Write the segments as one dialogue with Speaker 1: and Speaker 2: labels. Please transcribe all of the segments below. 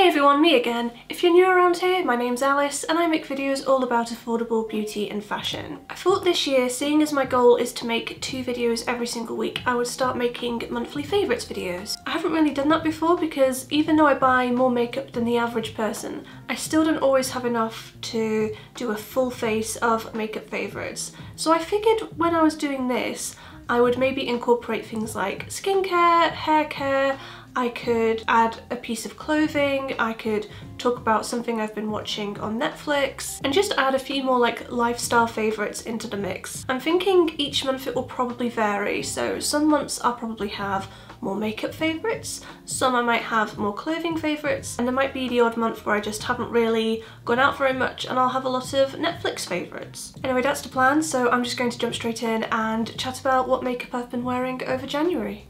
Speaker 1: Hey everyone, me again. If you're new around here, my name's Alice and I make videos all about affordable beauty and fashion. I thought this year, seeing as my goal is to make 2 videos every single week, I would start making monthly favourites videos. I haven't really done that before because even though I buy more makeup than the average person, I still don't always have enough to do a full face of makeup favourites. So I figured when I was doing this, I would maybe incorporate things like skincare, hair care. I could add a piece of clothing, I could talk about something I've been watching on Netflix, and just add a few more like lifestyle favourites into the mix. I'm thinking each month it will probably vary, so some months I'll probably have more makeup favourites, some I might have more clothing favourites, and there might be the odd month where I just haven't really gone out very much and I'll have a lot of Netflix favourites. Anyway, that's the plan, so I'm just going to jump straight in and chat about what makeup I've been wearing over January.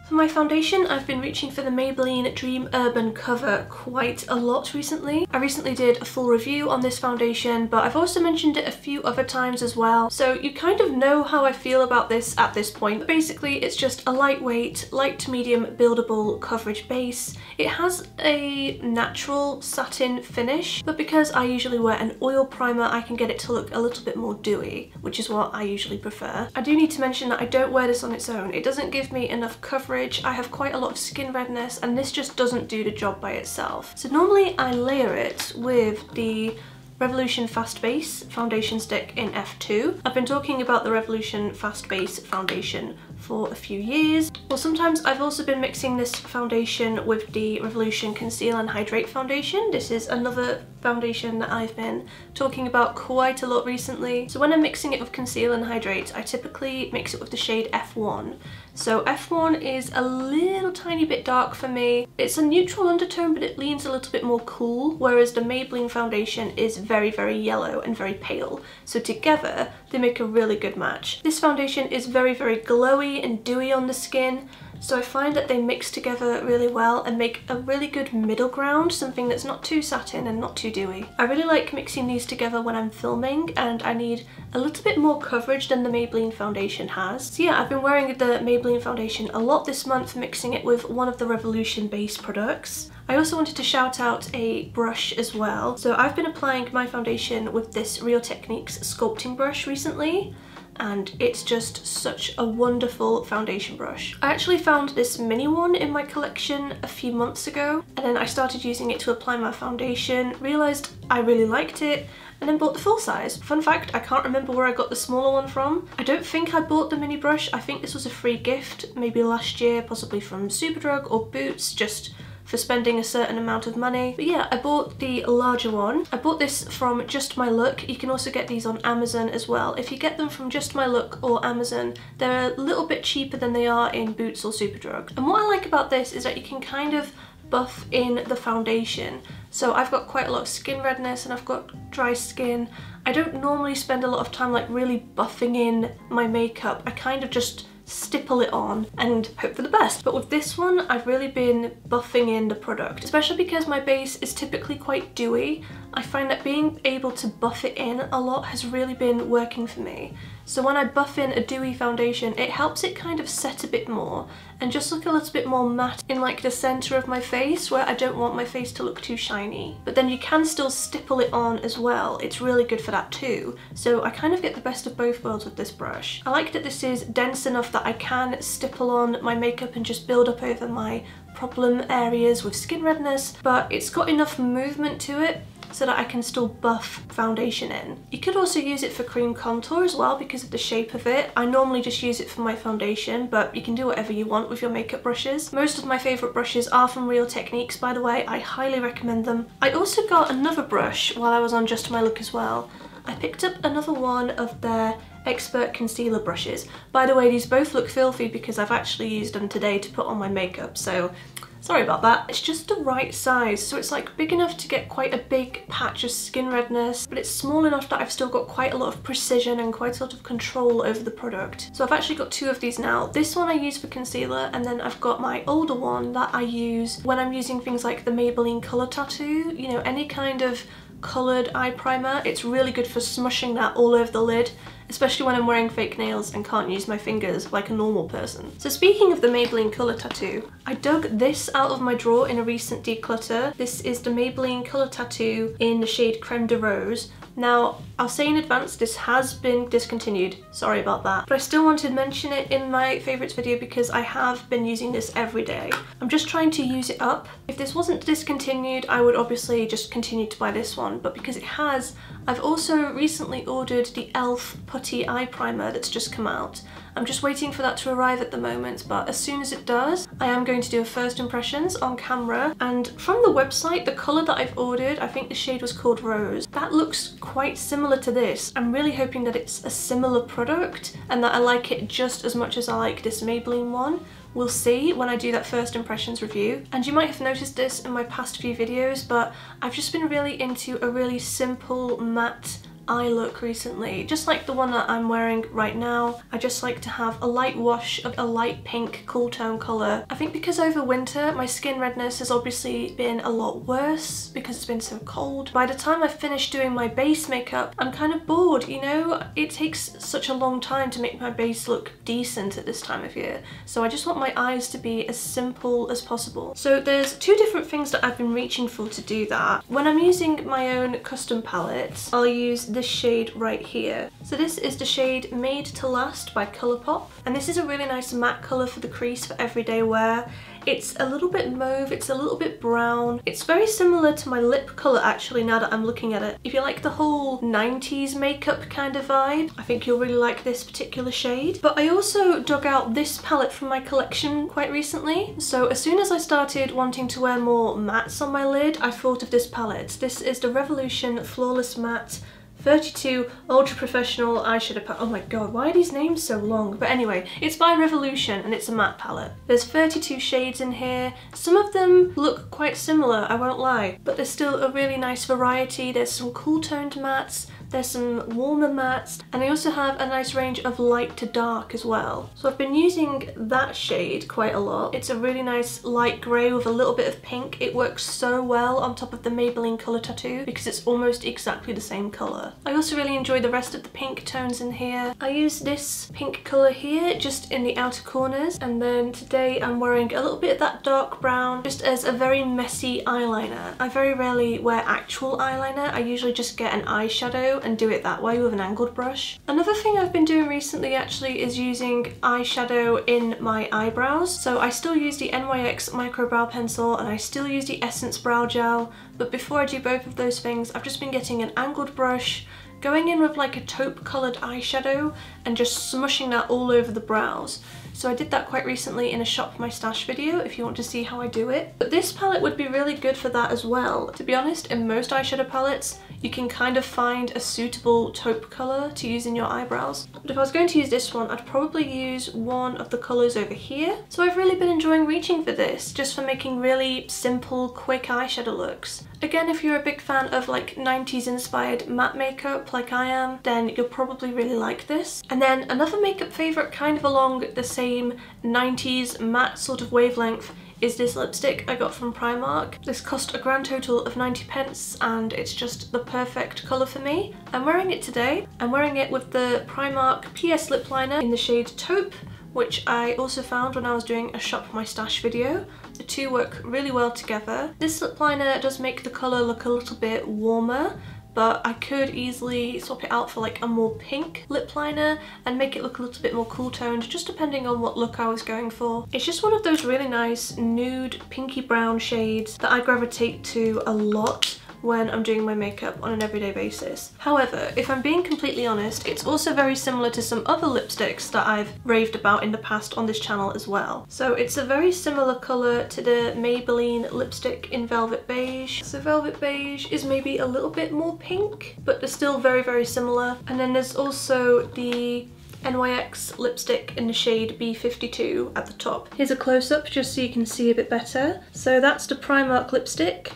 Speaker 1: For my foundation, I've been reaching for the Maybelline Dream Urban Cover quite a lot recently. I recently did a full review on this foundation, but I've also mentioned it a few other times as well, so you kind of know how I feel about this at this point. But basically, it's just a lightweight, light to medium buildable coverage base. It has a natural satin finish, but because I usually wear an oil primer, I can get it to look a little bit more dewy, which is what I usually prefer. I do need to mention that I don't wear this on its own. It doesn't give me enough coverage. I have quite a lot of skin redness and this just doesn't do the job by itself. So normally I layer it with the Revolution Fast Base foundation stick in F2. I've been talking about the Revolution Fast Base foundation for a few years. Well, sometimes I've also been mixing this foundation with the Revolution Conceal and Hydrate foundation. This is another foundation that I've been talking about quite a lot recently. So when I'm mixing it with Conceal and Hydrate, I typically mix it with the shade F1. So F1 is a little tiny bit dark for me. It's a neutral undertone, but it leans a little bit more cool, whereas the Maybelline foundation is very, very yellow and very pale. So together, they make a really good match. This foundation is very, very glowy and dewy on the skin, so I find that they mix together really well and make a really good middle ground, something that's not too satin and not too dewy. I really like mixing these together when I'm filming and I need a little bit more coverage than the Maybelline foundation has. So yeah, I've been wearing the Maybelline foundation a lot this month, mixing it with one of the Revolution base products. I also wanted to shout out a brush as well. So I've been applying my foundation with this Real Techniques sculpting brush recently, and it's just such a wonderful foundation brush. I actually found this mini one in my collection a few months ago, and then I started using it to apply my foundation, realised I really liked it, and then bought the full size. Fun fact, I can't remember where I got the smaller one from. I don't think I bought the mini brush. I think this was a free gift, maybe last year, possibly from Superdrug or Boots, just for spending a certain amount of money. But yeah, I bought the larger one. I bought this from Just My Look. You can also get these on Amazon as well. If you get them from Just My Look or Amazon, they're a little bit cheaper than they are in Boots or Superdrug. And what I like about this is that you can kind of buff in the foundation. So I've got quite a lot of skin redness and I've got dry skin. I don't normally spend a lot of time like really buffing in my makeup. I kind of just stipple it on and hope for the best. But with this one, I've really been buffing in the product, especially because my base is typically quite dewy. I find that being able to buff it in a lot has really been working for me. So when I buff in a dewy foundation, it helps it kind of set a bit more and just look a little bit more matte in like the center of my face, where I don't want my face to look too shiny. But then you can still stipple it on as well. It's really good for that too. So I kind of get the best of both worlds with this brush. I like that this is dense enough that I can stipple on my makeup and just build up over my problem areas with skin redness, but it's got enough movement to it so that I can still buff foundation in. You could also use it for cream contour as well because of the shape of it. I normally just use it for my foundation, but you can do whatever you want with your makeup brushes. Most of my favourite brushes are from Real Techniques, by the way. I highly recommend them. I also got another brush while I was on Just My Look as well. I picked up another one of their Expert Concealer brushes. By the way, these both look filthy because I've actually used them today to put on my makeup, so sorry about that. It's just the right size, so it's like big enough to get quite a big patch of skin redness, but it's small enough that I've still got quite a lot of precision and quite a lot of control over the product. So I've actually got 2 of these now. This one I use for concealer, and then I've got my older one that I use when I'm using things like the Maybelline Colour Tattoo, you know, any kind of coloured eye primer. It's really good for smushing that all over the lid especially when I'm wearing fake nails and can't use my fingers like a normal person. So speaking of the Maybelline colour tattoo, I dug this out of my drawer in a recent declutter. This is the Maybelline colour tattoo in the shade Creme de Rose. Now, I'll say in advance, this has been discontinued, sorry about that, but I still wanted to mention it in my favourites video because I have been using this every day. I'm just trying to use it up. If this wasn't discontinued, I would obviously just continue to buy this one, but because it has, I've also recently ordered the e.l.f. Putty Eye Primer that's just come out. I'm just waiting for that to arrive at the moment, but as soon as it does, I am going to do a first impressions on camera. And from the website, the colour that I've ordered, I think the shade was called Rose, that looks quite similar to this. I'm really hoping that it's a similar product and that I like it just as much as I like this Maybelline one. We'll see when I do that first impressions review. And you might have noticed this in my past few videos, but I've just been really into a really simple matte eye look recently, just like the one that I'm wearing right now. I just like to have a light wash of a light pink cool tone colour. I think because over winter my skin redness has obviously been a lot worse because it's been so cold. By the time I've finished doing my base makeup, I'm kind of bored, you know? It takes such a long time to make my base look decent at this time of year, so I just want my eyes to be as simple as possible. So there's two different things that I've been reaching for to do that. When I'm using my own custom palettes, I'll use this shade right here. So this is the shade Made to Last by Colourpop, and this is a really nice matte colour for the crease for everyday wear. It's a little bit mauve, it's a little bit brown. It's very similar to my lip colour actually now that I'm looking at it. If you like the whole 90s makeup kind of vibe, I think you'll really like this particular shade. But I also dug out this palette from my collection quite recently. So as soon as I started wanting to wear more mattes on my lid, I thought of this palette. This is the Revolution Flawless Matte 32 Ultra Professional Eyeshadow Palette. Oh my god, why are these names so long? But anyway, it's by Revolution and it's a matte palette. There's 32 shades in here. Some of them look quite similar, I won't lie, but there's still a really nice variety. There's some cool toned mattes, there's some warmer mattes, and they also have a nice range of light to dark as well. So I've been using that shade quite a lot. It's a really nice light grey with a little bit of pink. It works so well on top of the Maybelline colour tattoo because it's almost exactly the same colour. I also really enjoy the rest of the pink tones in here. I use this pink colour here just in the outer corners, and then today I'm wearing a little bit of that dark brown just as a very messy eyeliner. I very rarely wear actual eyeliner. I usually just get an eyeshadow and do it that way with an angled brush. Another thing I've been doing recently actually is using eyeshadow in my eyebrows. So I still use the NYX micro brow pencil and I still use the Essence brow gel, but before I do both of those things, I've just been getting an angled brush, going in with like a taupe coloured eyeshadow and just smushing that all over the brows. So I did that quite recently in a Shop My Stash video if you want to see how I do it. But this palette would be really good for that as well. To be honest, in most eyeshadow palettes, you can kind of find a suitable taupe colour to use in your eyebrows. But if I was going to use this one, I'd probably use one of the colours over here. So I've really been enjoying reaching for this, just for making really simple, quick eyeshadow looks. Again, if you're a big fan of like 90s inspired matte makeup like I am, then you'll probably really like this. And then another makeup favourite kind of along the same 90s matte sort of wavelength is this lipstick I got from Primark. This cost a grand total of 90 pence and it's just the perfect colour for me. I'm wearing it today. I'm wearing it with the Primark PS Lip Liner in the shade Taupe, which I also found when I was doing a Shop My Stash video. The two work really well together. This lip liner does make the colour look a little bit warmer, but I could easily swap it out for like a more pink lip liner and make it look a little bit more cool toned, just depending on what look I was going for. It's just one of those really nice nude pinky brown shades that I gravitate to a lot when I'm doing my makeup on an everyday basis. However, if I'm being completely honest, it's also very similar to some other lipsticks that I've raved about in the past on this channel as well. So it's a very similar colour to the Maybelline lipstick in Velvet Beige. So Velvet Beige is maybe a little bit more pink, but they're still very, very similar. And then there's also the NYX lipstick in the shade B52 at the top. Here's a close-up just so you can see a bit better. So that's the Primark lipstick.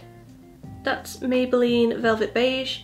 Speaker 1: That's Maybelline Velvet Beige,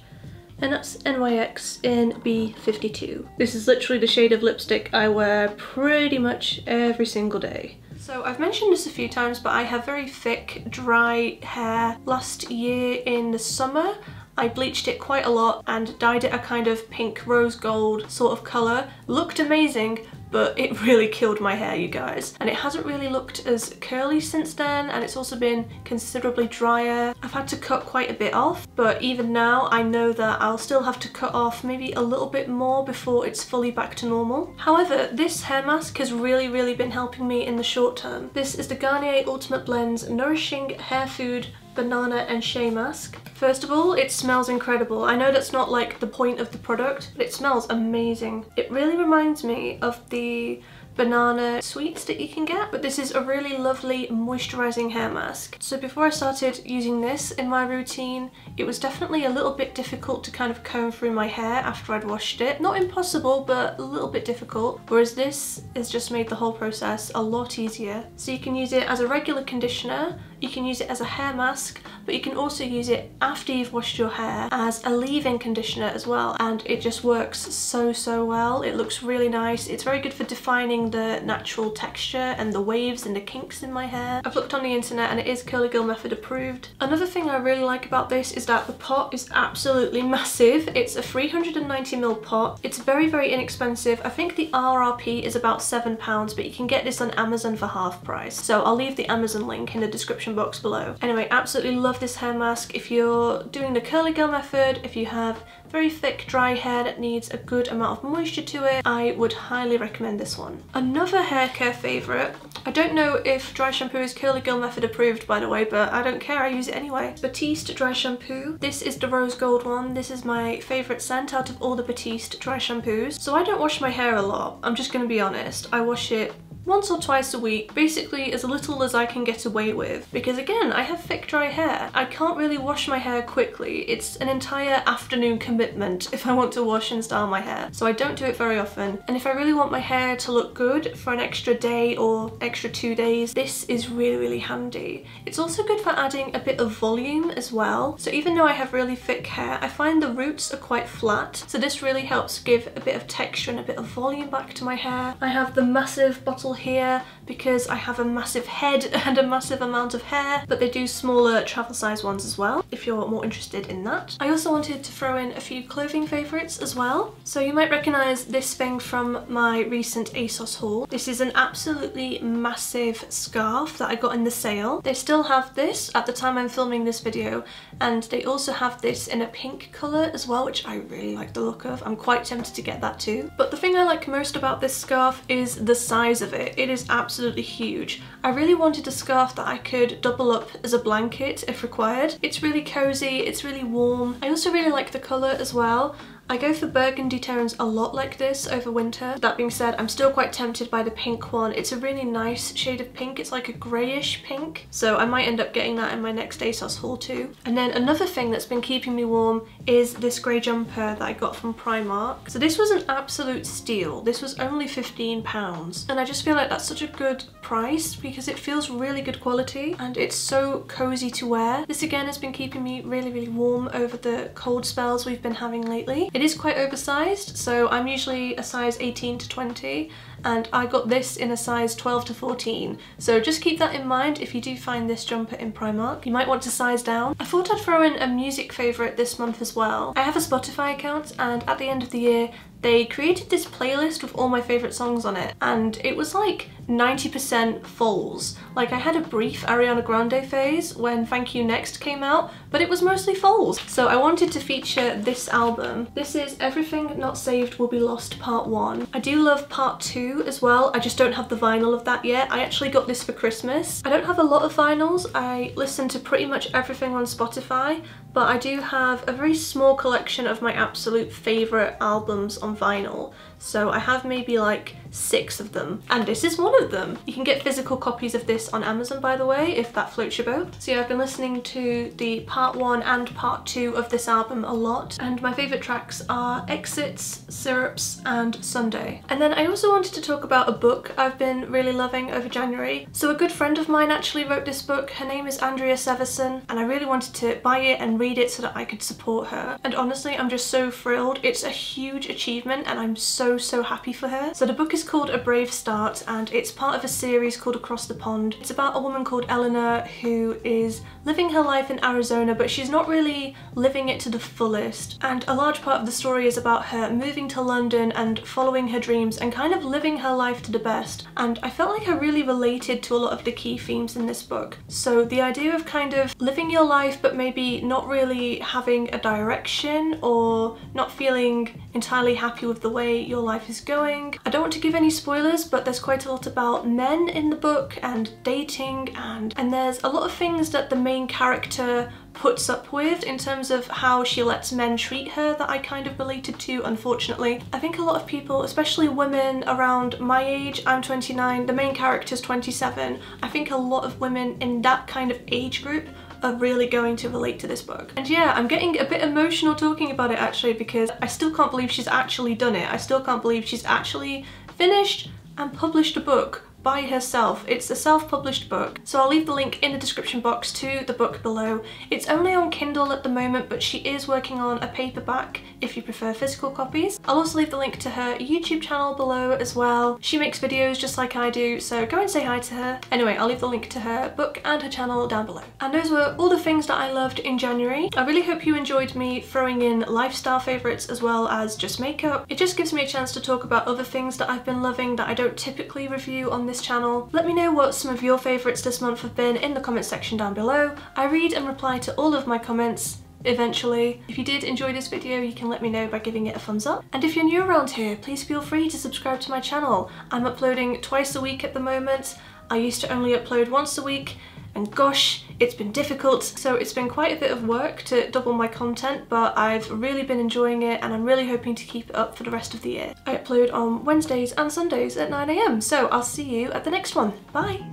Speaker 1: and that's NYX in B52. This is literally the shade of lipstick I wear pretty much every single day. So I've mentioned this a few times, but I have very thick, dry hair. Last year in the summer, I bleached it quite a lot and dyed it a kind of pink rose gold sort of colour. Looked amazing, but it really killed my hair, you guys. And it hasn't really looked as curly since then, and it's also been considerably drier. I've had to cut quite a bit off, but even now I know that I'll still have to cut off maybe a little bit more before it's fully back to normal. However, this hair mask has really been helping me in the short term. This is the Garnier Ultimate Blends Nourishing Hair Food Banana and Shea Mask. First of all, it smells incredible. I know that's not like the point of the product, but it smells amazing. It really reminds me of the banana sweets that you can get, but this is a really lovely moisturizing hair mask. So before I started using this in my routine, it was definitely a little bit difficult to kind of comb through my hair after I'd washed it. Not impossible, but a little bit difficult, whereas this has just made the whole process a lot easier. So you can use it as a regular conditioner, you can use it as a hair mask, but you can also use it after you've washed your hair as a leave-in conditioner as well, and it just works so well. It looks really nice. It's very good for defining the natural texture and the waves and the kinks in my hair. I've looked on the internet and it is Curly Girl Method approved. Another thing I really like about this is that the pot is absolutely massive. It's a 390ml pot. It's very inexpensive. I think the RRP is about £7, but you can get this on Amazon for half price. So I'll leave the Amazon link in the description box below. Anyway, absolutely love this hair mask. If you're doing the Curly Girl Method, if you have very thick dry hair that needs a good amount of moisture to it, I would highly recommend this one. Another hair care favourite, I don't know if dry shampoo is Curly Girl Method approved by the way, but I don't care, I use it anyway. Batiste dry shampoo. This is the rose gold one. This is my favourite scent out of all the Batiste dry shampoos. So I don't wash my hair a lot, I'm just gonna be honest. I wash it once or twice a week, basically as little as I can get away with, because again, I have thick dry hair. I can't really wash my hair quickly. It's an entire afternoon commitment if I want to wash and style my hair, so I don't do it very often. And if I really want my hair to look good for an extra day or extra 2 days, this is really handy. It's also good for adding a bit of volume as well. So even though I have really thick hair, I find the roots are quite flat, so this really helps give a bit of texture and a bit of volume back to my hair. I have the massive bottle here because I have a massive head and a massive amount of hair, but they do smaller travel size ones as well if you're more interested in that. I also wanted to throw in a few clothing favourites as well. So you might recognise this thing from my recent ASOS haul. This is an absolutely massive scarf that I got in the sale. They still have this at the time I'm filming this video, and they also have this in a pink colour as well, which I really like the look of. I'm quite tempted to get that too. But the thing I like most about this scarf is the size of it. It is absolutely huge. I really wanted a scarf that I could double up as a blanket if required. It's really cozy, it's really warm. I also really like the colour as well. I go for burgundy tones a lot like this over winter. That being said, I'm still quite tempted by the pink one. It's a really nice shade of pink. It's like a greyish pink. So I might end up getting that in my next ASOS haul too. And then another thing that's been keeping me warm is this grey jumper that I got from Primark. So this was an absolute steal. This was only £15. And I just feel like that's such a good price because it feels really good quality and it's so cozy to wear. This again has been keeping me really warm over the cold spells we've been having lately. It is quite oversized, so I'm usually a size 18 to 20 and I got this in a size 12 to 14. So just keep that in mind if you do find this jumper in Primark. You might want to size down. I thought I'd throw in a music favourite this month as well. I have a Spotify account and at the end of the year they created this playlist with all my favourite songs on it, and it was like 90% Foals. Like I had a brief Ariana Grande phase when Thank You Next came out, but it was mostly Foals. So I wanted to feature this album. This is Everything Not Saved Will Be Lost Part 1. I do love Part 2 as well, I just don't have the vinyl of that yet. I actually got this for Christmas. I don't have a lot of vinyls. I listen to pretty much everything on Spotify, but I do have a very small collection of my absolute favourite albums on vinyl. So I have maybe like 6 of them, and this is one of them. You can get physical copies of this on Amazon, by the way, if that floats your boat. So yeah, I've been listening to the Part 1 and Part 2 of this album a lot, and my favourite tracks are Exits, Syrups and Sunday. And then I also wanted to to talk about a book I've been really loving over January. So a good friend of mine actually wrote this book. Her name is Andrea Severson, and I really wanted to buy it and read it so that I could support her. And honestly, I'm just so thrilled. It's a huge achievement and I'm so happy for her. So the book is called A Brave Start, and it's part of a series called Across the Pond. It's about a woman called Eleanor who is living her life in Arizona, but she's not really living it to the fullest. And a large part of the story is about her moving to London and following her dreams and kind of living her life to the best. And I felt like I really related to a lot of the key themes in this book. So the idea of kind of living your life but maybe not really having a direction or not feeling entirely happy with the way your life is going. I don't want to give any spoilers, but there's quite a lot about men in the book and dating, and there's a lot of things that the main character puts up with in terms of how she lets men treat her that I kind of related to, unfortunately. I think a lot of people, especially women around my age, I'm 29, the main character's 27, I think a lot of women in that kind of age group are really going to relate to this book. And yeah, I'm getting a bit emotional talking about it actually, because I still can't believe she's actually done it. I still can't believe she's actually finished and published a book by herself. It's a self-published book, so I'll leave the link in the description box to the book below. It's only on Kindle at the moment, but she is working on a paperback if you prefer physical copies. I'll also leave the link to her YouTube channel below as well. She makes videos just like I do, so go and say hi to her. Anyway, I'll leave the link to her book and her channel down below. And those were all the things that I loved in January. I really hope you enjoyed me throwing in lifestyle favourites as well as just makeup. It just gives me a chance to talk about other things that I've been loving that I don't typically review on this channel. Let me know what some of your favourites this month have been in the comment section down below. I read and reply to all of my comments eventually. If you did enjoy this video, you can let me know by giving it a thumbs up. And if you're new around here, please feel free to subscribe to my channel. I'm uploading twice a week at the moment. I used to only upload once a week, and gosh, it's been difficult. So it's been quite a bit of work to double my content, but I've really been enjoying it and I'm really hoping to keep it up for the rest of the year. I upload on Wednesdays and Sundays at 9 AM, so I'll see you at the next one. Bye!